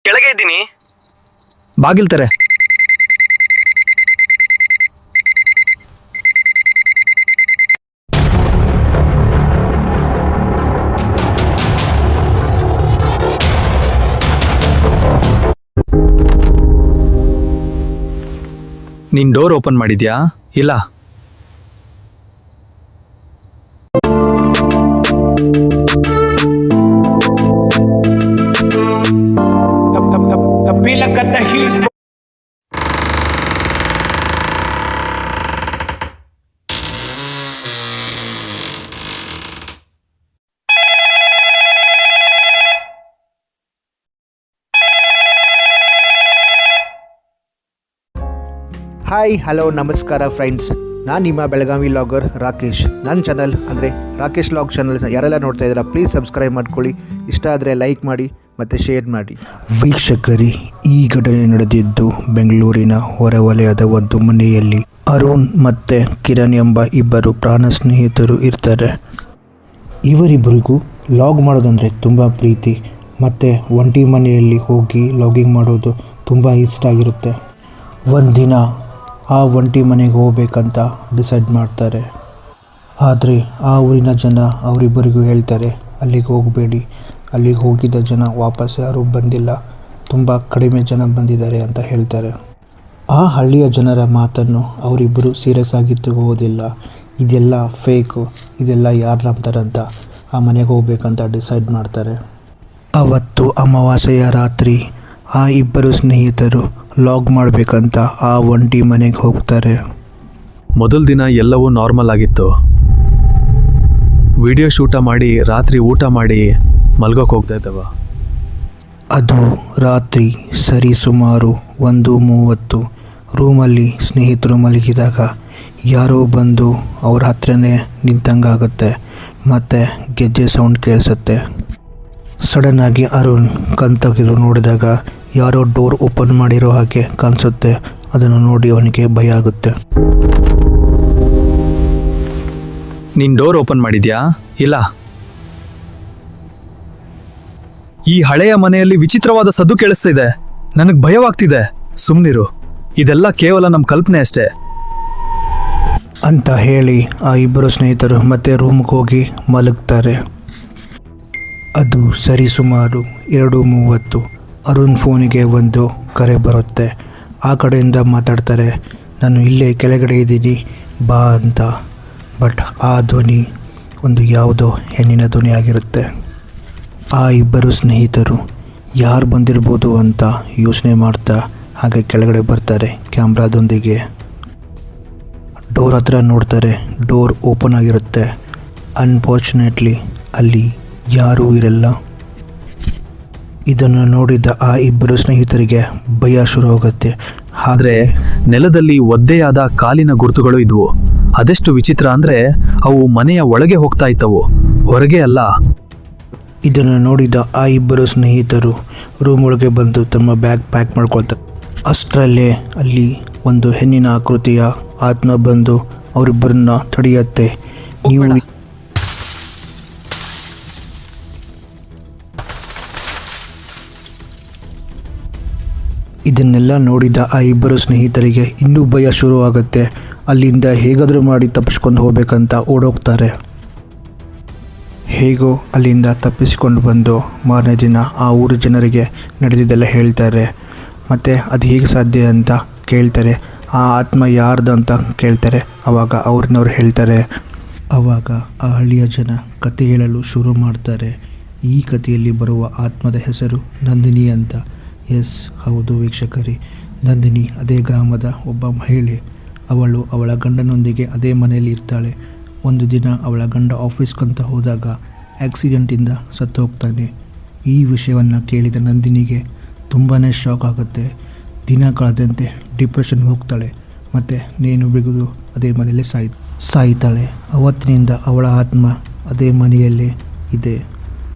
ಕೆಳಗೆ ಇದ್ದೀನಿ. ಬಾಗಿಲ್ತಾರೆ. ನೀನ್ ಡೋರ್ ಓಪನ್ ಮಾಡಿದ್ಯಾ? ಇಲ್ಲ. ಹಾಯ್ ಹಲೋ ನಮಸ್ಕಾರ ಫ್ರೆಂಡ್ಸ್, ನಾನು ನಿಮ್ಮ ಬೆಳಗಾವಿ ಲಾಗರ್ ರಾಕೇಶ್. ನನ್ನ ಚಾನಲ್ ಅಂದರೆ ರಾಕೇಶ್ ಲಾಗ್ ಚಾನಲ್ ಯಾರೆಲ್ಲ ನೋಡ್ತಾ ಇದ್ದೀರಾ ಪ್ಲೀಸ್ ಸಬ್ಸ್ಕ್ರೈಬ್ ಮಾಡ್ಕೊಳ್ಳಿ. ಇಷ್ಟ ಆದರೆ ಲೈಕ್ ಮಾಡಿ ಮತ್ತು ಶೇರ್ ಮಾಡಿ. ವೀಕ್ಷಕರೇ, ಈ ಘಟನೆ ನಡೆದಿದ್ದು ಬೆಂಗಳೂರಿನ ಹೊರವಲಯದ ಒಂದು ಮನೆಯಲ್ಲಿ. ಅರುಣ್ ಮತ್ತು ಕಿರಣ್ ಎಂಬ ಇಬ್ಬರು ಪ್ರಾಣ ಸ್ನೇಹಿತರು ಇರ್ತಾರೆ. ಇವರಿಬ್ಬರಿಗೂ ಲಾಗ್ ಮಾಡೋದಂದರೆ ತುಂಬ ಪ್ರೀತಿ ಮತ್ತು ಒಂಟಿ ಮನೆಯಲ್ಲಿ ಹೋಗಿ ಲಾಗಿಂಗ್ ಮಾಡೋದು ತುಂಬ ಇಷ್ಟ ಆಗಿರುತ್ತೆ. ಒಂದಿನ ಆ ಒಂಟಿ ಮನೆಗೆ ಹೋಗ್ಬೇಕಂತ ಡಿಸೈಡ್ ಮಾಡ್ತಾರೆ. ಆದರೆ ಆ ಊರಿನ ಜನ ಅವರಿಬ್ಬರಿಗೂ ಹೇಳ್ತಾರೆ, ಅಲ್ಲಿಗೆ ಹೋಗಬೇಡಿ, ಅಲ್ಲಿಗೆ ಹೋಗಿದ್ದ ಜನ ವಾಪಸ್ ಯಾರೂ ಬಂದಿಲ್ಲ, ತುಂಬ ಕಡಿಮೆ ಜನ ಬಂದಿದ್ದಾರೆ ಅಂತ ಹೇಳ್ತಾರೆ. ಆ ಹಳ್ಳಿಯ ಜನರ ಮಾತನ್ನು ಅವರಿಬ್ಬರು ಸೀರಿಯಸ್ ಆಗಿ ತಗೋದಿಲ್ಲ. ಇದೆಲ್ಲ ಫೇಕು, ಇದೆಲ್ಲ ಯಾರು ನಂಬ್ತಾರಂತ ಆ ಮನೆಗೆ ಹೋಗ್ಬೇಕಂತ ಡಿಸೈಡ್ ಮಾಡ್ತಾರೆ. ಅವತ್ತು ಅಮಾವಾಸ್ಯೆಯ ರಾತ್ರಿ ಆ ಇಬ್ಬರು ಸ್ನೇಹಿತರು ಲಾಗ್ ಮಾಡಬೇಕಂತ ಆ ಒಂಟಿ ಮನೆಗೆ ಹೋಗ್ತಾರೆ. ಮೊದಲ ದಿನ ಎಲ್ಲವೂ ನಾರ್ಮಲ್ ಆಗಿತ್ತು. ವಿಡಿಯೋ ಶೂಟ ಮಾಡಿ ರಾತ್ರಿ ಊಟ ಮಾಡಿ ಮಲ್ಗೋಕೆ ಹೋಗ್ತಾ ಇದ್ದವ. ಅದು ರಾತ್ರಿ ಸರಿ ಸುಮಾರು 1:30 ರೂಮಲ್ಲಿ ಸ್ನೇಹಿತರು ಮಲಗಿದಾಗ ಯಾರೋ ಬಂದು ಅವ್ರ ಹತ್ರನೇ ನಿಂತಂಗಾಗುತ್ತೆ ಮತ್ತು ಗೆಜ್ಜೆ ಸೌಂಡ್ ಕೇಳಿಸುತ್ತೆ. ಸಡನ್ನಾಗಿ ಅರುಣ್ ಕಣ್ತೆಗೆದು ನೋಡಿದಾಗ ಯಾರೋ ಡೋರ್ ಓಪನ್ ಮಾಡಿರೋ ಹಾಗೆ ಕಾಣಿಸುತ್ತೆ. ಅದನ್ನು ನೋಡಿ ಅವನಿಗೆ ಭಯ ಆಗುತ್ತೆ. ನೀನ್ ಡೋರ್ ಓಪನ್ ಮಾಡಿದ್ಯಾ? ಇಲ್ಲ. ಈ ಹಳೆಯ ಮನೆಯಲ್ಲಿ ವಿಚಿತ್ರವಾದ ಸದ್ದು ಕೇಳಿಸ್ತಾ ಇದೆ. ನನಗೆ ಭಯವಾಗ್ತಿದೆ. ಸುಮ್ನಿರು, ಇದೆಲ್ಲ ಕೇವಲ ನಮ್ಮ ಕಲ್ಪನೆ ಅಷ್ಟೇ ಅಂತ ಹೇಳಿ ಆ ಇಬ್ಬರು ಸ್ನೇಹಿತರು ಮತ್ತೆ ರೂಮ್ಗೆ ಹೋಗಿ ಮಲಗ್ತಾರೆ. ಅದು ಸರಿ ಸುಮಾರು 2:30. ಅರುಣ್ ಫೋನಿಗೆ ಒಂದು ಕರೆ ಬರುತ್ತೆ. ಆ ಕಡೆಯಿಂದ ಮಾತಾಡ್ತಾರೆ, ನಾನು ಇಲ್ಲೇ ಕೆಳಗಡೆ ಇದ್ದೀನಿ ಬಾ ಅಂತ. ಬಟ್ ಆ ಧ್ವನಿ ಒಂದು ಯಾವುದೋ ಹೆಣ್ಣಿನ ಧ್ವನಿ ಆಗಿರುತ್ತೆ. ಆ ಇಬ್ಬರು ಸ್ನೇಹಿತರು ಯಾರು ಬಂದಿರ್ಬೋದು ಅಂತ ಯೋಚನೆ ಮಾಡ್ತಾ ಹಾಗೆ ಕೆಳಗಡೆ ಬರ್ತಾರೆ ಕ್ಯಾಮ್ರಾದೊಂದಿಗೆ. ಡೋರ್ ಹತ್ರ ನೋಡ್ತಾರೆ, ಡೋರ್ ಓಪನ್ ಆಗಿರುತ್ತೆ. ಅನ್ಫಾರ್ಚುನೇಟ್ಲಿ ಅಲ್ಲಿ ಯಾರೂ ಇರಲ್ಲ. ಇದನ್ನು ನೋಡಿದ ಆ ಇಬ್ಬರು ಸ್ನೇಹಿತರಿಗೆ ಭಯ ಶುರು ಹೋಗುತ್ತೆ. ಆದರೆ ನೆಲದಲ್ಲಿ ಒದ್ದೆಯಾದ ಕಾಲಿನ ಗುರುತುಗಳು ಇದ್ವು. ಅದೆಷ್ಟು ವಿಚಿತ್ರ ಅಂದರೆ ಅವು ಮನೆಯ ಒಳಗೆ ಹೋಗ್ತಾ ಇದ್ದವು, ಹೊರಗೆ ಅಲ್ಲ. ಇದನ್ನು ನೋಡಿದ ಆ ಇಬ್ಬರು ಸ್ನೇಹಿತರು ರೂಮ್ ಒಳಗೆ ಬಂದು ತಮ್ಮ ಬ್ಯಾಗ್ ಪ್ಯಾಕ್ ಮಾಡ್ಕೊಳ್ತಾರೆ. ಅಷ್ಟರಲ್ಲೇ ಅಲ್ಲಿ ಒಂದು ಹೆಣ್ಣಿನ ಆಕೃತಿಯ ಆತ್ಮ ಬಂದು ಅವರಿಬ್ಬರನ್ನ ತಡೆಯುತ್ತೆ. ನೀವು ಇದನ್ನೆಲ್ಲ ನೋಡಿದ ಆ ಇಬ್ಬರು ಸ್ನೇಹಿತರಿಗೆ ಇನ್ನೂ ಭಯ ಶುರುವಾಗುತ್ತೆ. ಅಲ್ಲಿಂದ ಹೇಗಾದರೂ ಮಾಡಿ ತಪ್ಪಿಸ್ಕೊಂಡು ಹೋಗ್ಬೇಕಂತ ಓಡೋಗ್ತಾರೆ. ಹೇಗೋ ಅಲ್ಲಿಂದ ತಪ್ಪಿಸಿಕೊಂಡು ಬಂದು ಮಾರನೇ ದಿನ ಆ ಊರು ಜನರಿಗೆ ನಡೆದಿದ್ದೆಲ್ಲ ಹೇಳ್ತಾರೆ. ಮತ್ತು ಅದು ಹೇಗೆ ಸಾಧ್ಯ ಅಂತ ಕೇಳ್ತಾರೆ. ಆ ಆತ್ಮ ಯಾರ್ದು ಅಂತ ಕೇಳ್ತಾರೆ. ಆವಾಗ ಅವ್ರನ್ನವ್ರು ಹೇಳ್ತಾರೆ. ಆವಾಗ ಆ ಹಳ್ಳಿಯ ಜನ ಕತೆ ಹೇಳಲು ಶುರು ಮಾಡ್ತಾರೆ. ಈ ಕಥೆಯಲ್ಲಿ ಬರುವ ಆತ್ಮದ ಹೆಸರು ನಂದಿನಿ ಅಂತ. ಎಸ್, ಹೌದು ವೀಕ್ಷಕರೇ, ನಂದಿನಿ ಅದೇ ಗ್ರಾಮದ ಒಬ್ಬ ಮಹಿಳೆ. ಅವಳು ಅವಳ ಗಂಡನೊಂದಿಗೆ ಅದೇ ಮನೆಯಲ್ಲಿ ಇರ್ತಾಳೆ. ಒಂದು ದಿನ ಅವಳ ಗಂಡ ಆಫೀಸ್ಗಂತ ಹೋದಾಗ ಆಕ್ಸಿಡೆಂಟಿಂದ ಸತ್ತು ಹೋಗ್ತಾನೆ. ಈ ವಿಷಯವನ್ನು ಕೇಳಿದ ನಂದಿನಿಗೆ ತುಂಬಾ ಶಾಕ್ ಆಗುತ್ತೆ. ದಿನ ಕಳೆದಂತೆ ಡಿಪ್ರೆಷನ್ಗೆ ಹೋಗ್ತಾಳೆ ಮತ್ತು ನೇಣು ಬಿಗಿದು ಅದೇ ಮನೆಯಲ್ಲೇ ಸಾಯ್ತಾಳೆ. ಅವತ್ತಿನಿಂದ ಅವಳ ಆತ್ಮ ಅದೇ ಮನೆಯಲ್ಲೇ ಇದೆ.